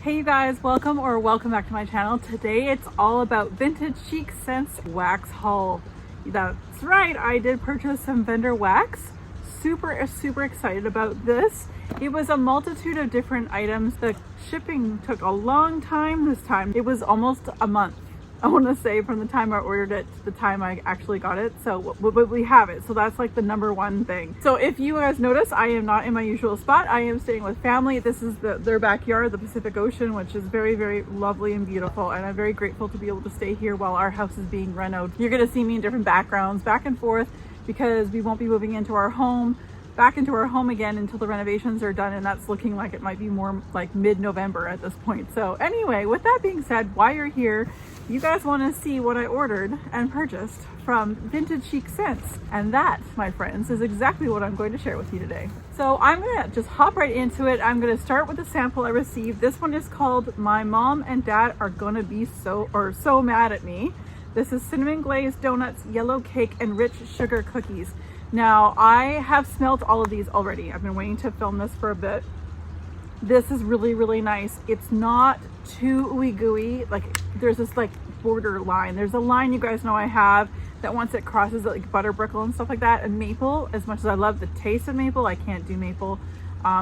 Hey you guys, welcome back to my channel. Today it's all about Vintage Chic Scents wax haul. That's right, I did purchase some vendor wax. Super excited about this. It was a multitude of different items. The shipping took a long time this time. It was almost a month, I want to say, from the time I ordered it to the time I actually got it. So but we have it, so that's like the number one thing. So if you guys notice, I am not in my usual spot. I am staying with family. This is their backyard, the Pacific Ocean, which is very lovely and beautiful, and I'm very grateful to be able to stay here while our house is being renovated. You're going to see me in different backgrounds back and forth because we won't be moving into our home back into our home again until the renovations are done, and that's looking like it might be more like mid-November at this point. So anyway, with that being said, while you're here, you guys want to see what I ordered and purchased from Vintage Chic Scents, and that, my friends, is exactly what I'm going to share with you today. So I'm gonna just hop right into it. I'm gonna start with the sample I received. This one is called My Mom and Dad Are Gonna Be So Mad at Me. This is cinnamon glazed donuts, yellow cake, and rich sugar cookies. Now, I have smelled all of these already. I've been waiting to film this for a bit. This is really nice. It's not too ooey gooey. Like, there's this like border line. There's a line you guys know I have that once it crosses like butterbrickle and stuff like that. And maple, as much as I love the taste of maple, I can't do maple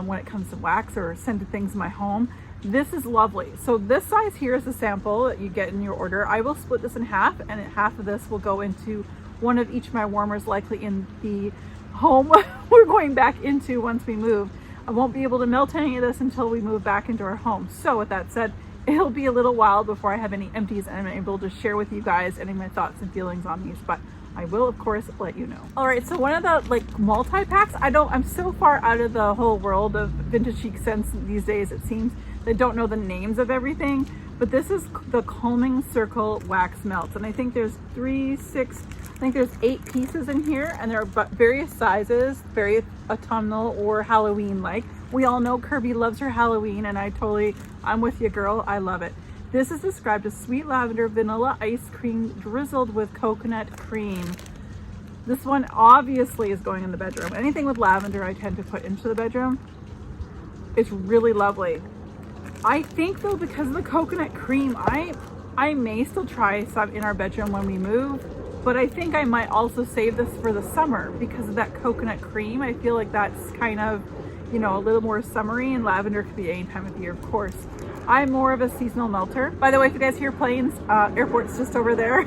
when it comes to wax or scented things in my home. This is lovely. So this size here is the sample that you get in your order. I will split this in half, and half of this will go into one of each of my warmers, likely in the home we're going back into once we move. I won't be able to melt any of this until we move back into our home. So with that said, it'll be a little while before I have any empties and I'm able to share with you guys any of my thoughts and feelings on these, but I will of course let you know. All right, so one of the like multi-packs, I'm so far out of the whole world of Vintage Chic Scents these days, it seems. I don't know the names of everything, but this is the Calming Circle Wax Melts, and I think there's 8 pieces in here, and they're various sizes, very autumnal or Halloween like. We all know Kirby loves her Halloween, and I'm with you, girl. I love it. This is described as sweet lavender vanilla ice cream drizzled with coconut cream. This one obviously is going in the bedroom. Anything with lavender I tend to put into the bedroom. It's really lovely. I think though, because of the coconut cream, I may still try some in our bedroom when we move, but I think I might also save this for the summer because of that coconut cream. I feel like that's kind of, you know, a little more summery, and lavender could be any time of year, of course. I'm more of a seasonal melter. By the way, if you guys hear planes, airport's just over there.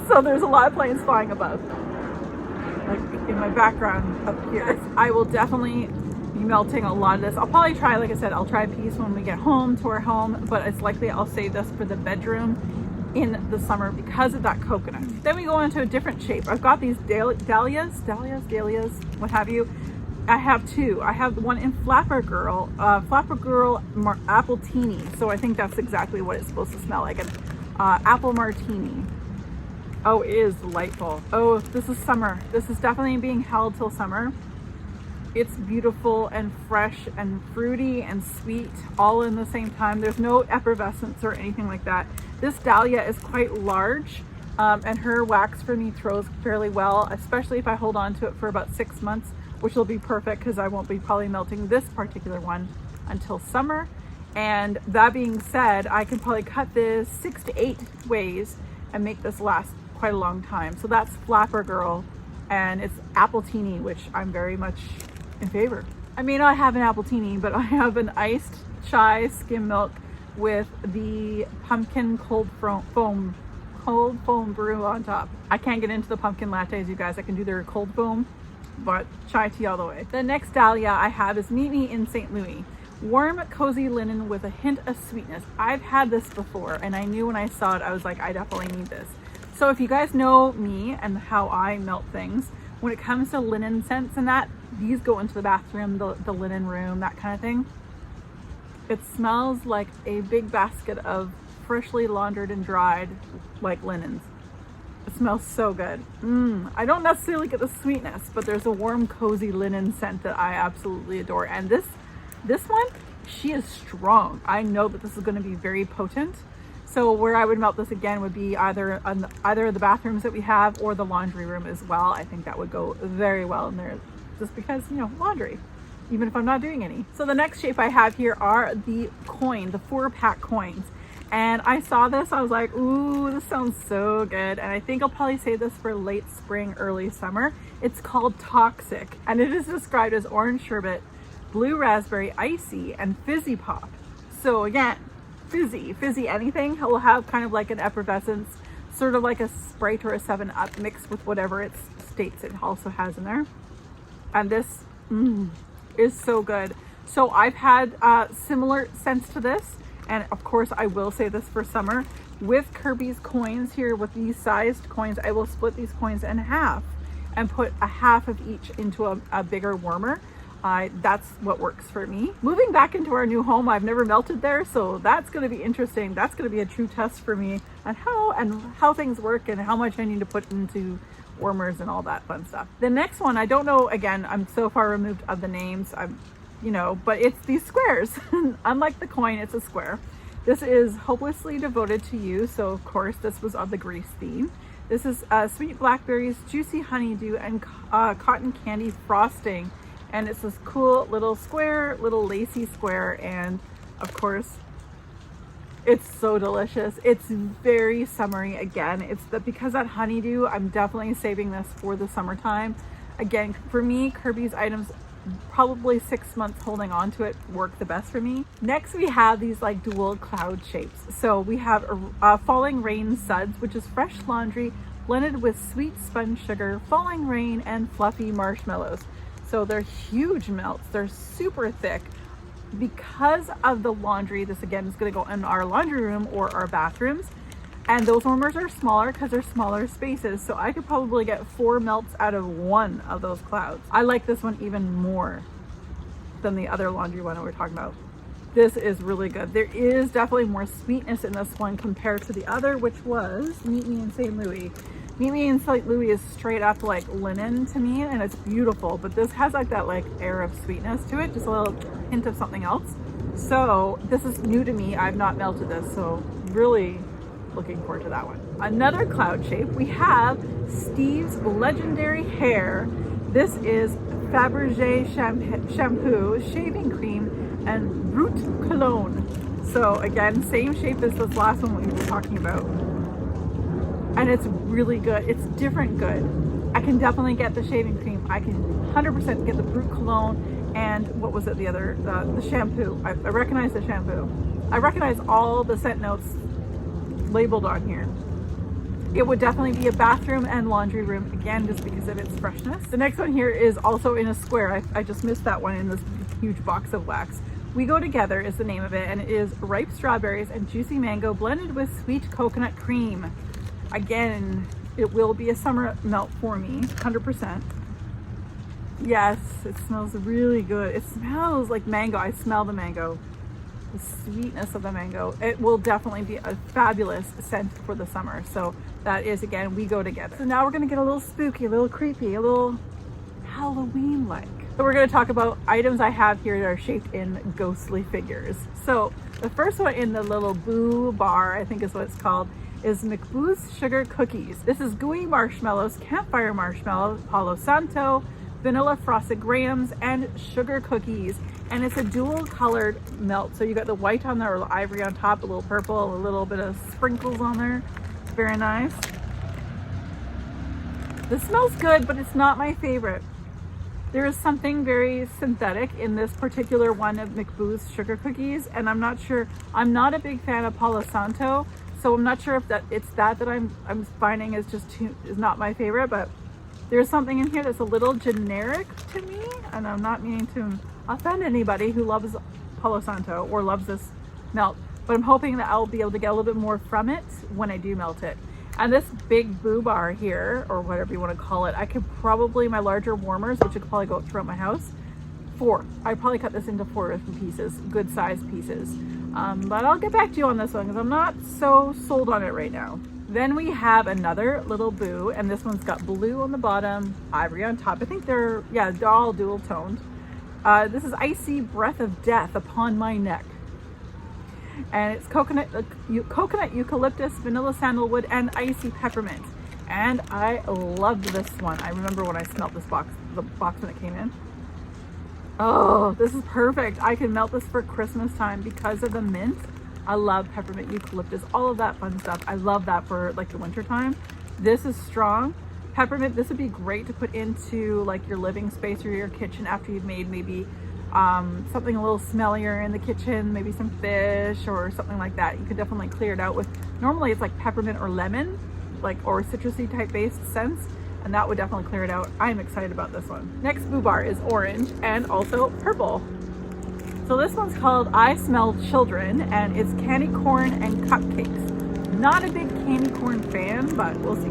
So there's a lot of planes flying above, like in my background up here. I will definitely be melting a lot of this. I'll probably try, like I said, I'll try a piece when we get home to our home, but it's likely I'll save this for the bedroom in the summer because of that coconut. Then we go into a different shape. I've got these dahlias, what have you. I have two. I have one in Flapper Girl Apple Teeny. So I think that's exactly what it's supposed to smell like, an apple martini. Oh, it is delightful. Oh, this is summer. This is definitely being held till summer. It's beautiful and fresh and fruity and sweet all in the same time. There's no effervescence or anything like that. This dahlia is quite large, and her wax for me throws fairly well, especially if I hold on to it for about 6 months, which will be perfect because I won't be probably melting this particular one until summer. And that being said, I can probably cut this 6 to 8 ways and make this last quite a long time. So that's Flapper Girl, and it's Apple Teeny, which I'm very much in favor. I may not have an apple teeny, but I have an iced chai skim milk with the pumpkin cold foam brew on top. I can't get into the pumpkin lattes, you guys. I can do their cold foam, but chai tea all the way. The next dahlia I have is Meet Me in St. Louis. Warm, cozy linen with a hint of sweetness. I've had this before, and I knew when I saw it, I was like, I definitely need this. So if you guys know me and how I melt things, when it comes to linen scents and that, these go into the bathroom, the linen room, that kind of thing. It smells like a big basket of freshly laundered and dried like linens. It smells so good. I don't necessarily get the sweetness, but there's a warm, cozy linen scent that I absolutely adore. And this one, she is strong. I know that this is going to be very potent. So where I would melt this again would be either of the bathrooms that we have or the laundry room as well. I think that would go very well in there, just because, you know, laundry. even if I'm not doing any. So the next shape I have here are the 4-pack coins. And I saw this, I was like, ooh, this sounds so good. And I think I'll probably save this for late spring, early summer. It's called Toxic, and it is described as orange sherbet, blue raspberry icy, and fizzy pop. So again, fizzy anything. It will have kind of like an effervescence, sort of like a Sprite or a 7-Up mixed with whatever it states it also has in there. And this is so good. So I've had similar scents to this. And of course, I will say this for summer. With Kirby's coins here, with these sized coins, I will split these coins in half and put a half of each into a bigger warmer. That's what works for me. Moving back into our new home, I've never melted there, so that's going to be interesting. That's going to be a true test for me on how things work and how much I need to put into warmers and all that fun stuff. The next one, I don't know, again, I'm so far removed of the names. But it's these squares. Unlike the coin, it's a square. This is Hopelessly Devoted to You. So of course, this was of the Grease theme. This is sweet blackberries, juicy honeydew, and cotton candy frosting. And it's this cool little square, little lacy square. And of course, it's so delicious. It's very summery again. Because that honeydew, I'm definitely saving this for the summertime. Again, for me, Kirby's items, probably 6 months holding on to it work the best for me. Next, we have these like dual cloud shapes. So we have Falling Rain Suds, which is fresh laundry blended with sweet spun sugar, falling rain, and fluffy marshmallows. So they're huge melts. They're super thick. Because of the laundry, this again is going to go in our laundry room or our bathrooms. And those warmers are smaller because they're smaller spaces. So I could probably get 4 melts out of one of those clouds. I like this one even more than the other laundry one that we're talking about. This is really good. There is definitely more sweetness in this one compared to the other, which was Meet Me in St. Louis. Meet Me in St. Louis is straight up like linen to me, and it's beautiful. But this has like that like air of sweetness to it, just a little hint of something else. So this is new to me. I've not melted this, so really looking forward to that one. Another cloud shape, we have Steve's Legendary Hair. This is Fabergé shampoo, shaving cream, and root cologne. So again, same shape as this last one we were talking about. And it's really good. It's different good. I can definitely get the shaving cream. I can 100% get the root cologne, and what was it, the shampoo. I recognize the shampoo. I recognize all the scent notes labeled on here. It would definitely be a bathroom and laundry room, again, just because of its freshness. The next one here is also in a square. I just missed that one in this huge box of wax. We Go Together is the name of it, and it is ripe strawberries and juicy mango blended with sweet coconut cream. Again, it will be a summer melt for me, 100%. Yes, it smells really good. It smells like mango. I smell the mango. The sweetness of the mango. It will definitely be a fabulous scent for the summer. So that is, again, We Go Together. So now we're going to get a little spooky, a little creepy, a little Halloween-like. So we're going to talk about items I have here that are shaped in ghostly figures. So the first one in the little boo bar, I think is what it's called, is McBooth's Sugar Cookies. This is gooey marshmallows, campfire marshmallow, Palo Santo, vanilla frosted grahams, and sugar cookies. And it's a dual colored melt. So you got the white on there, or the ivory on top, a little purple, a little bit of sprinkles on there. Very nice. This smells good, but it's not my favorite. There is something very synthetic in this particular one of McBooth's Sugar Cookies, and I'm not sure. I'm not a big fan of Palo Santo, so I'm not sure if it's that I'm finding is not my favorite. But there's something in here that's a little generic to me, and I'm not meaning to offend anybody who loves Palo Santo or loves this melt, but I'm hoping that I'll be able to get a little bit more from it when I do melt it. And this big boo bar here, or whatever you want to call it, I could probably, my larger warmers, which could probably go throughout my house, 4. I probably cut this into 4 different pieces, good sized pieces. But I'll get back to you on this one because I'm not so sold on it right now. Then we have another little boo, and this one's got blue on the bottom, ivory on top. I think they're all dual toned. This is Icy Breath of Death Upon My Neck. And it's coconut, eucalyptus, vanilla sandalwood, and icy peppermint. And I loved this one. I remember when I smelled this box, the box when it came in. Oh, this is perfect. I can melt this for Christmas time because of the mint. I love peppermint, eucalyptus, all of that fun stuff. I love that for like the winter time. This is strong. Peppermint, this would be great to put into like your living space or your kitchen after you've made maybe something a little smellier in the kitchen, maybe some fish or something like that. You could definitely clear it out with, normally it's like peppermint or lemon, like, or citrusy type based scents, and that would definitely clear it out. I'm excited about this one. Next boo bar is orange and also purple. So this one's called I Smell Children, and it's candy corn and cupcakes. Not a big candy corn fan, but we'll see.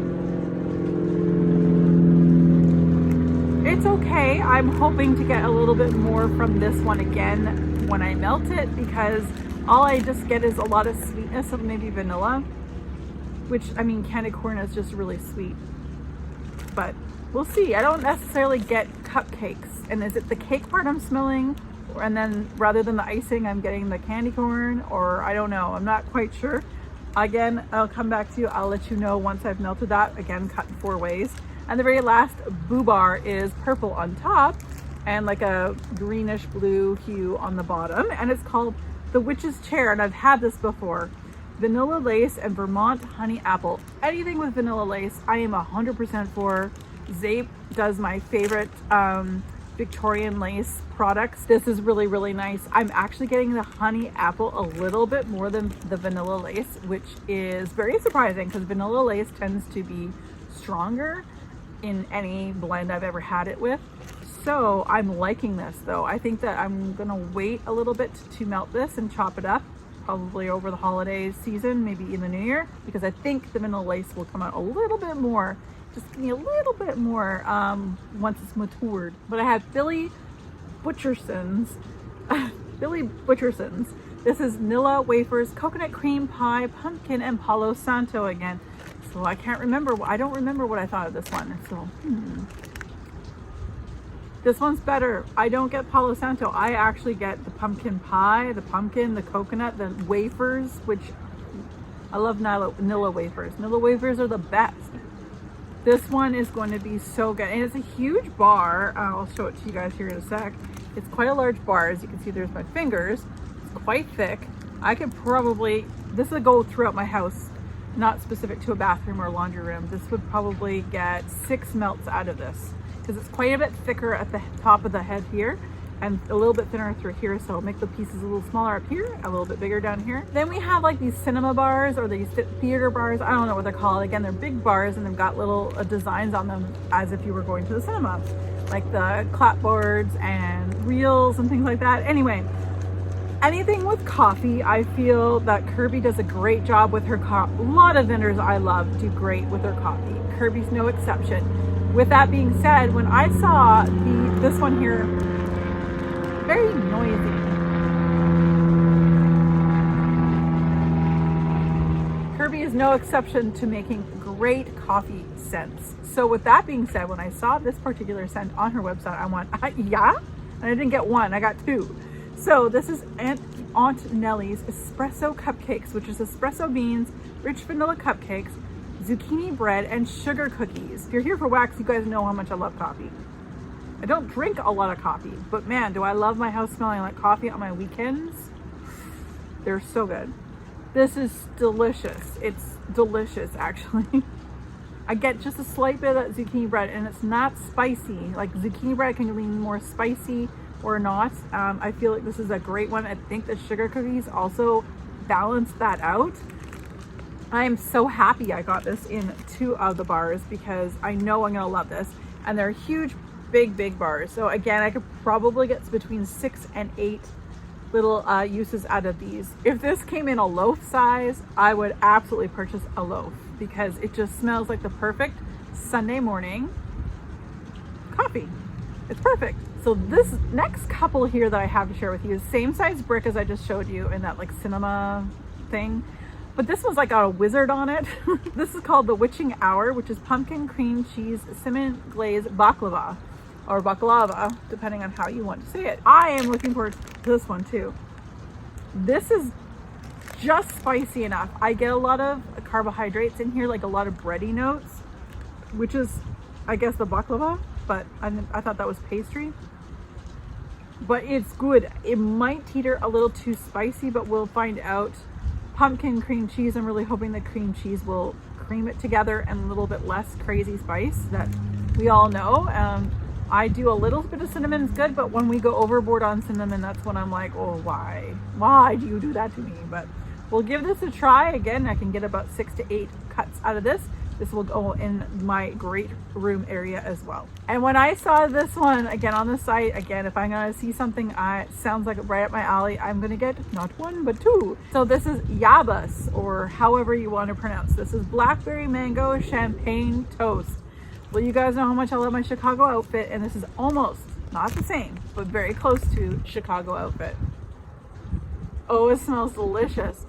It's okay. I'm hoping to get a little bit more from this one again when I melt it, because all I just get is a lot of sweetness of maybe vanilla, which, I mean, candy corn is just really sweet. But we'll see. I don't necessarily get cupcakes. And is it the cake part I'm smelling? And then rather than the icing, I'm getting the candy corn, or I don't know. I'm not quite sure. Again, I'll come back to you. I'll let you know once I've melted that. Again, cut in 4 ways. And the very last boo bar is purple on top and like a greenish blue hue on the bottom. And it's called the Witch's Chair. And I've had this before. Vanilla lace and Vermont honey apple. Anything with vanilla lace, I am 100% for. Zape does my favorite Victorian lace products. This is really, really nice. I'm actually getting the honey apple a little bit more than the vanilla lace, which is very surprising because vanilla lace tends to be stronger in any blend I've ever had it with. So I'm liking this though. I think that I'm gonna wait a little bit to melt this and chop it up, probably over the holiday season, maybe in the new year, because I think the vanilla lace will come out a little bit more. Just give me a little bit more once it's matured. But I have Billy Butcherson's. Billy Butcherson's. This is Nilla wafers, coconut cream pie, pumpkin, and Palo Santo again. So I can't remember. I don't remember what I thought of this one. So this one's better. I don't get Palo Santo. I actually get the pumpkin pie, the pumpkin, the coconut, the wafers, which I love. Nilla wafers. Nilla wafers are the best. This one is going to be so good, and it's a huge bar. I'll show it to you guys here in a sec. It's quite a large bar. As you can see, there's my fingers. It's quite thick. I could probably, this would go throughout my house, not specific to a bathroom or laundry room. This would probably get 6 melts out of this, because it's quite a bit thicker at the top of the head here and a little bit thinner through here. So make the pieces a little smaller up here, a little bit bigger down here. Then we have like these cinema bars or these theater bars. I don't know what they're called. Again, they're big bars and they've got little designs on them as if you were going to the cinema, like the clapboards and reels and things like that. Anyway, anything with coffee, I feel that Kirby does a great job with her coffee. A lot of vendors I love do great with their coffee. Kirby's no exception. With that being said, when I saw this one here, very noisy. Kirby is no exception to making great coffee scents. So with that being said, when I saw this particular scent on her website, I went, yeah? And I didn't get one, I got 2. So this is Aunt Nellie's espresso cupcakes, which is espresso beans, rich vanilla cupcakes, zucchini bread, and sugar cookies. If you're here for wax, you guys know how much I love coffee. I don't drink a lot of coffee, but man, do I love my house smelling like coffee on my weekends. They're so good. This is delicious. It's delicious, actually. I get just a slight bit of that zucchini bread, and it's not spicy. Like zucchini bread can lean more spicy or not. I feel like this is a great one. I think the sugar cookies also balance that out. I am so happy I got this in 2 of the bars because I know I'm gonna love this. And they're huge, big bars. So again, I could probably get between 6 and 8 little uses out of these. If this came in a loaf size, I would absolutely purchase a loaf because it just smells like the perfect Sunday morning coffee. It's perfect. So this next couple here that I have to share with you is same size brick as I just showed you in that like cinema thing. But this one's like got a wizard on it. This is called the Witching Hour, which is pumpkin cream cheese cinnamon glazed baklava, or baklava, depending on how you want to say it. I am looking forward to this one too. This is just spicy enough. I get a lot of carbohydrates in here, like a lot of bready notes, which is, I guess, the baklava, but I thought that was pastry. but it's good. It might teeter a little too spicy, but we'll find out. Pumpkin cream cheese, I'm really hoping the cream cheese will cream it together, and a little bit less crazy spice that we all know. I do a little bit of cinnamon is good, but when we go overboard on cinnamon, that's when I'm like, oh, why do you do that to me? But we'll give this a try. Again, I can get about 6 to 8 cuts out of this. This will go in my great room area as well. And when I saw this one again on the site, again, if I'm gonna see something sounds like right up my alley, I'm gonna get not 1 but 2. So this is Yabas, or however you want to pronounce. This is blackberry mango champagne toast. Well, you guys know how much I love my Chicago outfit, and this is almost not the same, but very close to Chicago outfit. Oh, it smells delicious.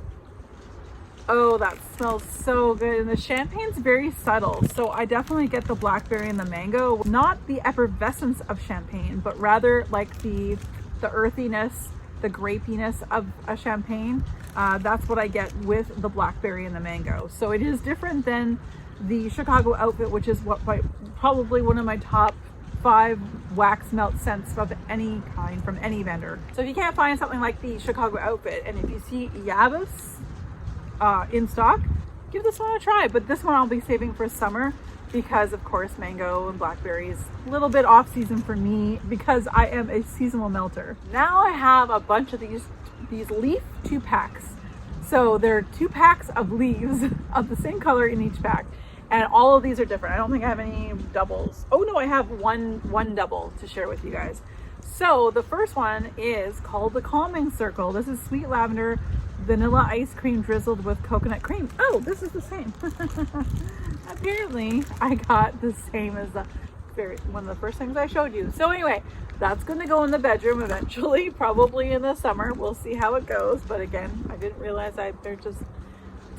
Oh, that smells so good. And the champagne's very subtle, so I definitely get the blackberry and the mango. Not the effervescence of champagne, but rather like the earthiness, the grapiness of a champagne. That's what I get with the blackberry and the mango. So it is different than the Chicago outfit, which is probably one of my top 5 wax melt scents of any kind from any vendor. So if you can't find something like the Chicago outfit, and if you see Yabas in stock, give this one a try. But this one I'll be saving for summer, because of course mango and blackberry is a little bit off season for me, because I am a seasonal melter. Now I have a bunch of these leaf 2-packs. So there are 2 packs of leaves of the same color in each pack, and all of these are different. I don't think I have any doubles. Oh no, I have one double to share with you guys. So the first one is called the Calming Circle. This is sweet lavender vanilla ice cream drizzled with coconut cream. Oh, this is the same. Apparently I got the same as one of the first things I showed you. So anyway, that's going to go in the bedroom eventually, probably in the summer. We'll see how it goes. But again, I didn't realize they're just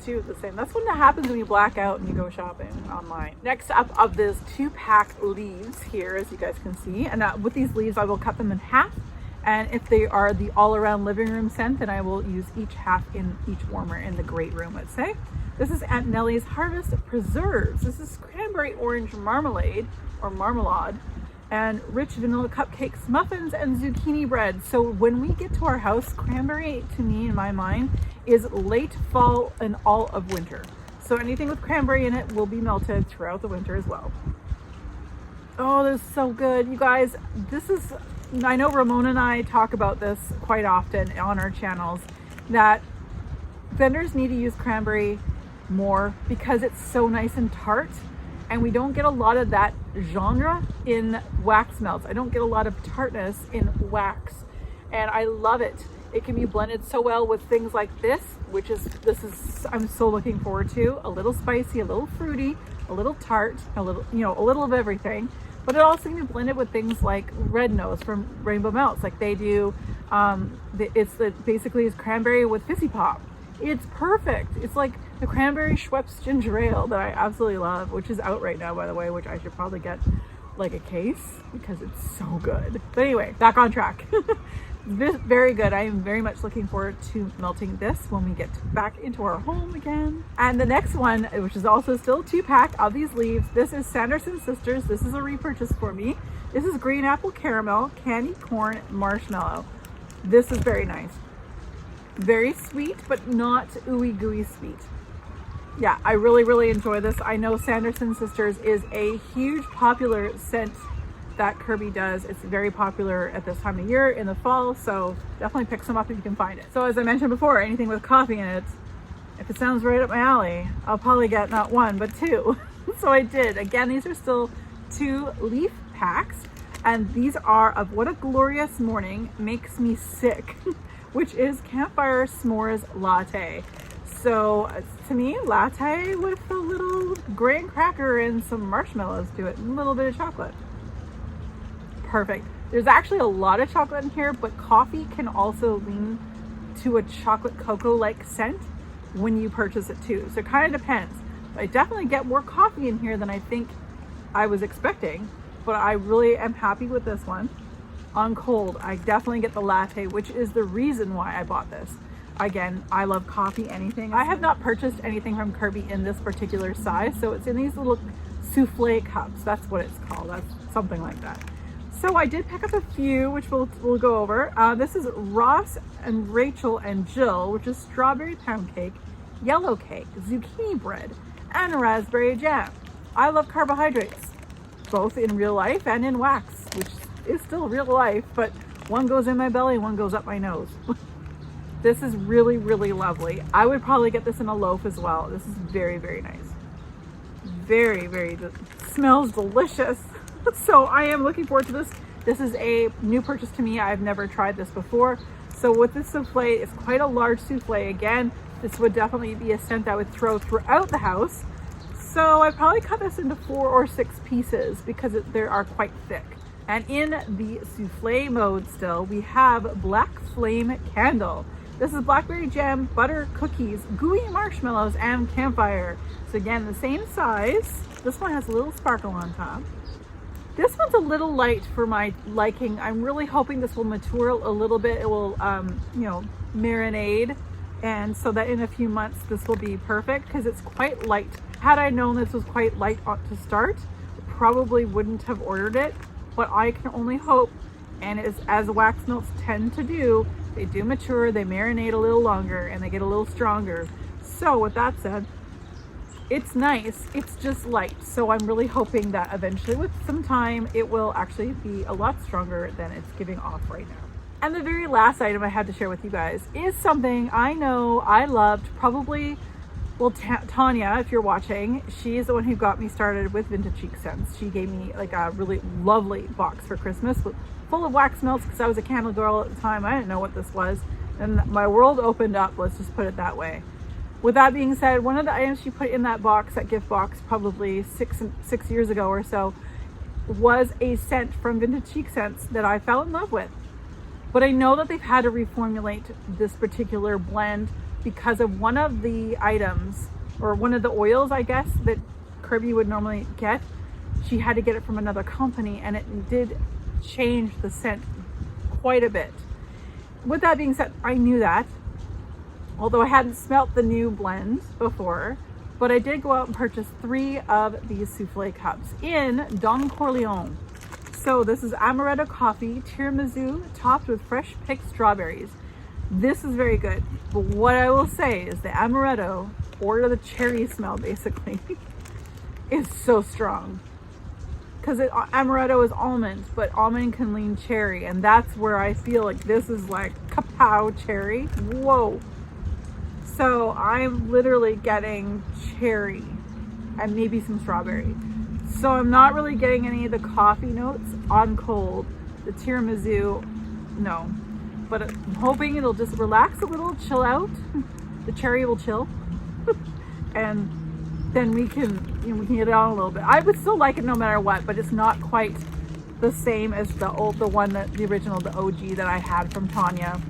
2 of the same. That's what happens when you black out and you go shopping online. Next up of this 2-pack leaves here, as you guys can see, and with these leaves I will cut them in half. And if they are the all-around living room scent, then I will use each half in each warmer in the great room, let's say. This is Aunt Nellie's Harvest Preserves. This is cranberry orange marmalade, or marmalade, and rich vanilla cupcakes, muffins, and zucchini bread. So when we get to our house, cranberry, to me, in my mind, is late fall and all of winter. So anything with cranberry in it will be melted throughout the winter as well. Oh, this is so good. You guys, I know Ramona and I talk about this quite often on our channels, that vendors need to use cranberry more because it's so nice and tart, and we don't get a lot of that genre in wax melts. I don't get a lot of tartness in wax, and I love it. It can be blended so well with things like this, I'm so looking forward to. A little spicy, a little fruity, a little tart, a little of everything. But it also can be blended with things like Red Nose from Rainbow Melts, like they do. Basically is cranberry with fizzy pop. It's perfect. It's like the cranberry Schweppes ginger ale that I absolutely love, which is out right now, by the way, which I should probably get like a case because it's so good. But anyway, back on track. Very good. I am very much looking forward to melting this when we get back into our home again. And the next one, which is also still 2-pack of these leaves, this is Sanderson Sisters. This is a repurchase for me. This is green apple caramel, candy corn, marshmallow. This is very nice. Very sweet, but not ooey gooey sweet. Yeah, I really enjoy this. I know Sanderson Sisters is a huge popular scent that Kirby does. It's very popular at this time of year in the fall, so definitely pick some up if you can find it. So as I mentioned before, anything with coffee in it, if it sounds right up my alley, I'll probably get not 1 but 2. So I did. Again, these are still 2 leaf packs, and these are of What a Glorious Morning Makes Me Sick, which is Campfire S'mores Latte. So to me, latte with a little graham cracker and some marshmallows to it, and a little bit of chocolate. Perfect. There's actually a lot of chocolate in here, but coffee can also lean to a chocolate cocoa-like scent when you purchase it too. So it kind of depends. But I definitely get more coffee in here than I think I was expecting, but I really am happy with this one. On cold, I definitely get the latte, which is the reason why I bought this. Again, I love coffee, anything. I have not purchased anything from Kirby in this particular size, so it's in these little souffle cups. That's what it's called. That's something like that. So I did pick up a few, which we'll go over. This is Ross and Rachel and Jill, which is strawberry pound cake, yellow cake, zucchini bread, and raspberry jam. I love carbohydrates, both in real life and in wax, which is still real life, but one goes in my belly, one goes up my nose. This is really, really lovely. I would probably get this in a loaf as well. This is very, very nice. Very, very, smells delicious. So I am looking forward to this. This is a new purchase to me. I've never tried this before. So with this souffle, it's quite a large souffle. Again, this would definitely be a scent I would throw throughout the house. So I probably cut this into 4 or 6 pieces because they are quite thick. And in the souffle mode still, we have Black Flame Candle. This is blackberry jam, butter, cookies, gooey marshmallows, and campfire. So again, the same size. This one has a little sparkle on top. This one's a little light for my liking. I'm really hoping this will mature a little bit. It will, you know, marinade. And so that in a few months, this will be perfect because it's quite light. Had I known this was quite light to start, probably wouldn't have ordered it. But I can only hope, and as wax melts tend to do, they do mature, they marinate a little longer, and they get a little stronger. So with that said, it's nice, it's just light. So I'm really hoping that eventually with some time, it will actually be a lot stronger than it's giving off right now. And the very last item I had to share with you guys is something I know I loved probably, well, Tanya, if you're watching, she is the one who got me started with Vintage Chic Scents. She gave me like a really lovely box for Christmas full of wax melts because I was a candle girl at the time. I didn't know what this was. And my world opened up, let's just put it that way. With that being said, one of the items she put in that box, that gift box, probably six years ago or so, was a scent from Vintage Chic Scents that I fell in love with. But I know that they've had to reformulate this particular blend because of one of the items, or one of the oils, I guess, that Kirby would normally get. She had to get it from another company, and it did change the scent quite a bit. With that being said, I knew that, although I hadn't smelt the new blend before, but I did go out and purchase 3 of these souffle cups in Don Corleone. So this is amaretto coffee, tiramisu, topped with fresh picked strawberries. This is very good, but what I will say is the amaretto, or the cherry smell basically, is so strong. Because amaretto is almond, but almond can lean cherry, and that's where I feel like this is like kapow cherry. Whoa. So I'm literally getting cherry and maybe some strawberry. So I'm not really getting any of the coffee notes on cold. The tiramisu, no. But I'm hoping it'll just relax a little, chill out. The cherry will chill. And then we can, you know, we can get it on a little bit. I would still like it no matter what, but it's not quite the same as the original, the OG that I had from Tanya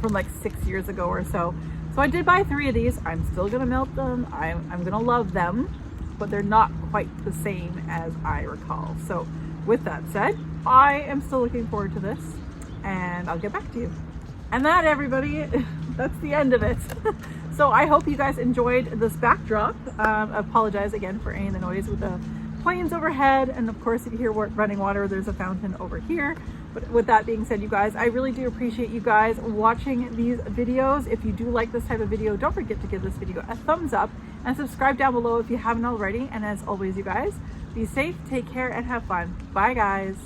from like 6 years ago or so. So I did buy 3 of these. I'm still gonna melt them. I'm gonna love them, but they're not quite the same as I recall. So with that said, I am still looking forward to this, and I'll get back to you. And that, everybody, that's the end of it. So I hope you guys enjoyed this backdrop. I apologize again for any of the noise with the planes overhead, and of course if you hear running water, there's a fountain over here. But with that being said, you guys, I really do appreciate you guys watching these videos. If you do like this type of video, don't forget to give this video a thumbs up and subscribe down below if you haven't already. And as always, you guys, be safe, take care, and have fun. Bye, guys.